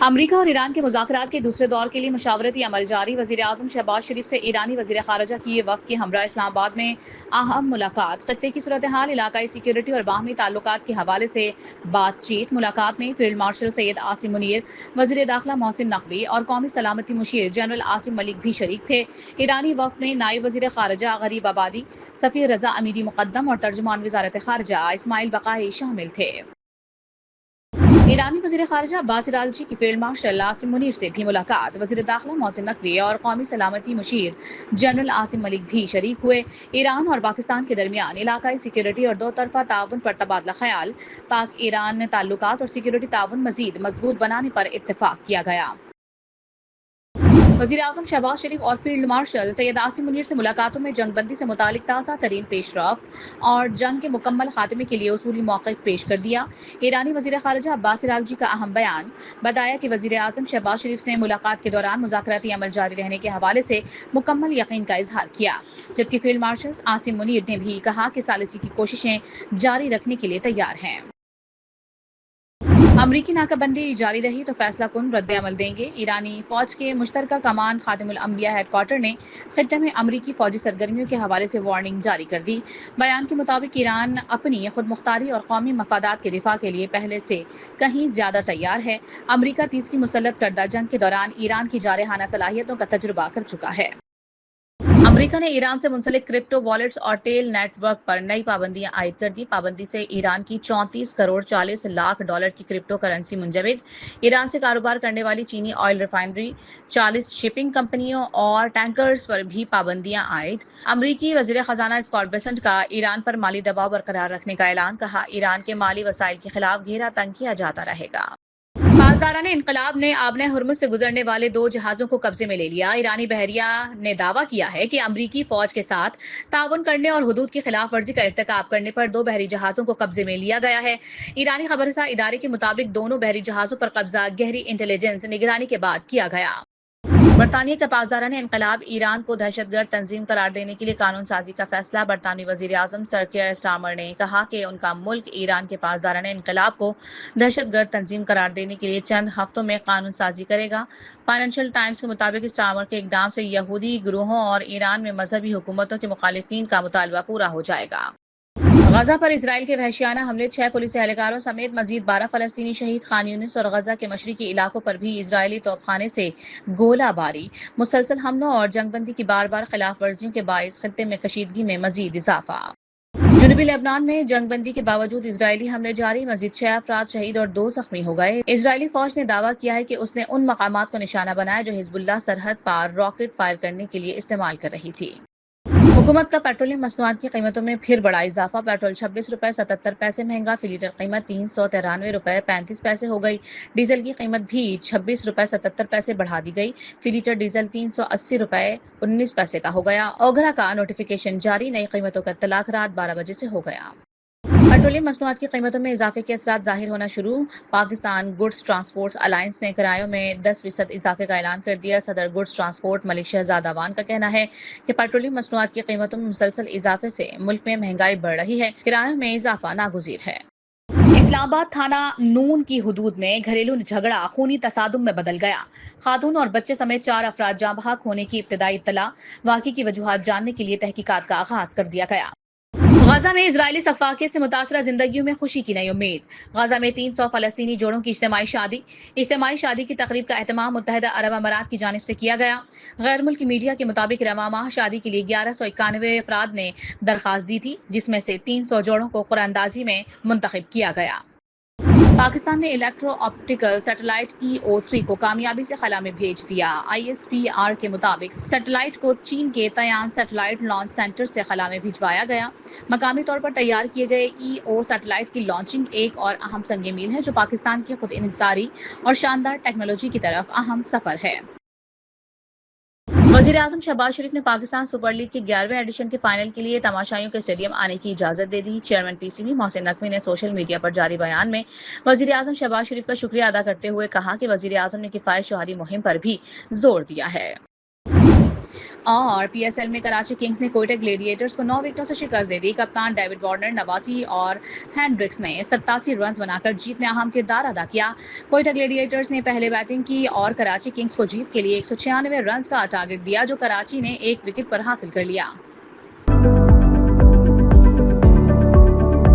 امریکہ اور ایران کے مذاکرات کے دوسرے دور کے لیے مشاورتی عمل جاری۔ وزیر اعظم شہباز شریف سے ایرانی وزیر خارجہ کی وفد کے ہمراہ اسلام آباد میں اہم ملاقات۔ خطے کی صورتحال، علاقائی سیکیورٹی اور باہمی تعلقات کے حوالے سے بات چیت۔ ملاقات میں فیلڈ مارشل سید عاصم منیر، وزیر داخلہ محسن نقوی اور قومی سلامتی مشیر جنرل عاصم ملک بھی شریک تھے۔ ایرانی وفد میں نائب وزیر خارجہ غریب آبادی، سفیر رضا امیری مقدم اور ترجمان وزارت خارجہ اسماعیل بقائی شامل تھے۔ ایرانی وزیر خارجہ عباس ارالچی کی فیلڈ مارشل عاصم منیر سے بھی ملاقات۔ وزیر داخلہ محسن نقوی اور قومی سلامتی مشیر جنرل عاصم ملک بھی شریک ہوئے۔ ایران اور پاکستان کے درمیان علاقائی سیکیورٹی اور دو طرفہ تعاون پر تبادلہ خیال۔ پاک ایران تعلقات اور سیکیورٹی تعاون مزید مضبوط بنانے پر اتفاق کیا گیا۔ وزیر اعظم شہباز شریف اور فیلڈ مارشل سید عاصم منیر سے ملاقاتوں میں جنگ بندی سے متعلق تازہ ترین پیش رفت اور جنگ کے مکمل خاتمے کے لیے اصولی موقف پیش کر دیا۔ ایرانی وزیر خارجہ عباس ارالچی کا اہم بیان بتایا کہ وزیر اعظم شہباز شریف نے ملاقات کے دوران مذاکراتی عمل جاری رہنے کے حوالے سے مکمل یقین کا اظہار کیا، جبکہ فیلڈ مارشل عاصم منیر نے بھی کہا کہ ثالثی کی کوششیں جاری رکھنے کے لیے تیار ہیں۔ امریکی ناکہ بندی جاری رہی تو فیصلہ کن رد عمل دیں گے۔ ایرانی فوج کے مشترکہ کمان خاتم الانبیاء ہیڈ کوارٹر نے خطے میں امریکی فوجی سرگرمیوں کے حوالے سے وارننگ جاری کر دی۔ بیان کے مطابق ایران اپنی خود مختاری اور قومی مفادات کے دفاع کے لیے پہلے سے کہیں زیادہ تیار ہے۔ امریکہ تیسری مسلط کردہ جنگ کے دوران ایران کی جارحانہ صلاحیتوں کا تجربہ کر چکا ہے۔ امریکہ نے ایران سے منسلک کرپٹو والیٹس اور ٹیل نیٹ ورک پر نئی پابندیاں عائد کر دی۔ پابندی سے ایران کی 34 کروڑ 40 لاکھ ڈالر کی کرپٹو کرنسی منجمد۔ ایران سے کاروبار کرنے والی چینی آئل ریفائنری، 40 شپنگ کمپنیوں اور ٹینکرز پر بھی پابندیاں عائد۔ امریکی وزیر خزانہ اسکاٹ بیسنٹ کا ایران پر مالی دباؤ برقرار رکھنے کا اعلان۔ کہا، ایران کے مالی وسائل کے خلاف گھیرا تنگ کیا جاتا رہے گا۔ پاسداران انقلاب نے آبنہ ہرمز سے گزرنے والے 2 جہازوں کو قبضے میں لے لیا۔ ایرانی بحریہ نے دعویٰ کیا ہے کہ امریکی فوج کے ساتھ تعاون کرنے اور حدود کی خلاف ورزی کا ارتکاب کرنے پر 2 بحری جہازوں کو قبضے میں لیا گیا ہے۔ ایرانی خبر رساں ادارے کے مطابق دونوں بحری جہازوں پر قبضہ گہری انٹیلیجنس نگرانی کے بعد کیا گیا۔ برطانیہ کے پاسداران انقلاب ایران کو دہشت گرد تنظیم قرار دینے کے لیے قانون سازی کا فیصلہ۔ برطانوی وزیر اعظم سر کیئر اسٹارمر نے کہا کہ ان کا ملک ایران کے پاسداران انقلاب کو دہشت گرد تنظیم قرار دینے کے لیے چند ہفتوں میں قانون سازی کرے گا۔ فائنینشل ٹائمز کے مطابق اسٹارمر کے اقدام سے یہودی گروہوں اور ایران میں مذہبی حکومتوں کے مخالفین کا مطالبہ پورا ہو جائے گا۔ غزہ پر اسرائیل کے وحشیانہ حملے، 6 پولیس اہلکاروں سمیت مزید 12 فلسطینی شہید۔ خان یونس اور غزہ کے مشرقی علاقوں پر بھی اسرائیلی توپ خانے سے گولہ باری۔ مسلسل حملوں اور جنگ بندی کی بار بار خلاف ورزیوں کے باعث خطے میں کشیدگی میں مزید اضافہ۔ جنوبی لبنان میں جنگ بندی کے باوجود اسرائیلی حملے جاری، مزید 6 افراد شہید اور 2 زخمی ہو گئے۔ اسرائیلی فوج نے دعویٰ کیا ہے کہ اس نے ان مقامات کو نشانہ بنایا جو حزب اللہ سرحد پار راکٹ فائر کرنے کے لیے استعمال کر رہی تھی۔ حکومت کا پیٹرولیم مصنوعات کی قیمتوں میں پھر بڑا اضافہ۔ پیٹرول 26 روپے 77 پیسے مہنگا، فی لیٹر قیمت 393 روپے 35 پیسے ہو گئی۔ ڈیزل کی قیمت بھی 26 روپے 77 پیسے بڑھا دی گئی، فی لیٹر ڈیزل 380 روپے 19 پیسے کا ہو گیا۔ اوگرا کا نوٹیفیکیشن جاری، نئی قیمتوں کا اطلاق رات 12 بجے سے ہو گیا۔ پیٹرولیم مصنوعات کی قیمتوں میں اضافے کے اثرات ظاہر ہونا شروع۔ پاکستان گڈز ٹرانسپورٹس الائنس نے کرایوں میں 10% اضافے کا اعلان کر دیا۔ صدر گڈز ٹرانسپورٹ ملک شہزاد اعوان کا کہنا ہے کہ پیٹرولیم مصنوعات کی قیمتوں میں مسلسل اضافے سے ملک میں مہنگائی بڑھ رہی ہے، کرایوں میں اضافہ ناگزیر ہے۔ اسلام آباد تھانہ نون کی حدود میں گھریلو جھگڑا خونی تصادم میں بدل گیا۔ خاتون اور بچے سمیت 4 افراد جاں بحق ہونے کی ابتدائی اطلاع۔ واقعے کی وجوہات جاننے کے لیے تحقیقات کا آغاز کر دیا گیا۔ غزہ میں اسرائیلی سفاکیت سے متاثرہ زندگیوں میں خوشی کی نئی امید۔ غزہ میں 300 فلسطینی جوڑوں کی اجتماعی شادی کی تقریب کا اہتمام متحدہ عرب امارات کی جانب سے کیا گیا۔ غیر ملکی میڈیا کے مطابق رواں ماہ شادی کے لیے 1191 افراد نے درخواست دی تھی، جس میں سے 300 جوڑوں کو قرعہ اندازی میں منتخب کیا گیا۔ پاکستان نے الیکٹرو آپٹیکل سیٹلائٹ EO3 کو کامیابی سے خلا میں بھیج دیا۔ ISPR کے مطابق سیٹلائٹ کو چین کے تیان سیٹلائٹ لانچ سینٹر سے خلا میں بھجوایا گیا۔ مقامی طور پر تیار کیے گئے EO سیٹلائٹ کی لانچنگ ایک اور اہم سنگ میل ہے جو پاکستان کی خود انحصاری اور شاندار ٹیکنالوجی کی طرف اہم سفر ہے۔ وزیر اعظم شہباز شریف نے پاکستان سپر لیگ کے 11ویں ایڈیشن کے فائنل کے لیے تماشائیوں کے اسٹیڈیم آنے کی اجازت دے دی۔ چیئرمین PCB محسن نقوی نے سوشل میڈیا پر جاری بیان میں وزیر اعظم شہباز شریف کا شکریہ ادا کرتے ہوئے کہا کہ وزیر اعظم نے کفایت شہری مہم پر بھی زور دیا ہے۔ اور پی ایس ایل میں کراچی کنگز نے کوئٹہ گلیڈیٹرز کو 9 وکٹوں سے شکست دے دی۔ کپتان ڈیوڈ وارنر، نواسی اور ہینڈرکس نے 87 رنز بنا کر جیت میں اہم کردار ادا کیا۔ کوئٹہ گلیڈیٹرز نے پہلے بیٹنگ کی اور کراچی کنگز کو جیت کے لیے 196 رنز کا ٹارگٹ دیا، جو کراچی نے 1 وکٹ پر حاصل کر لیا۔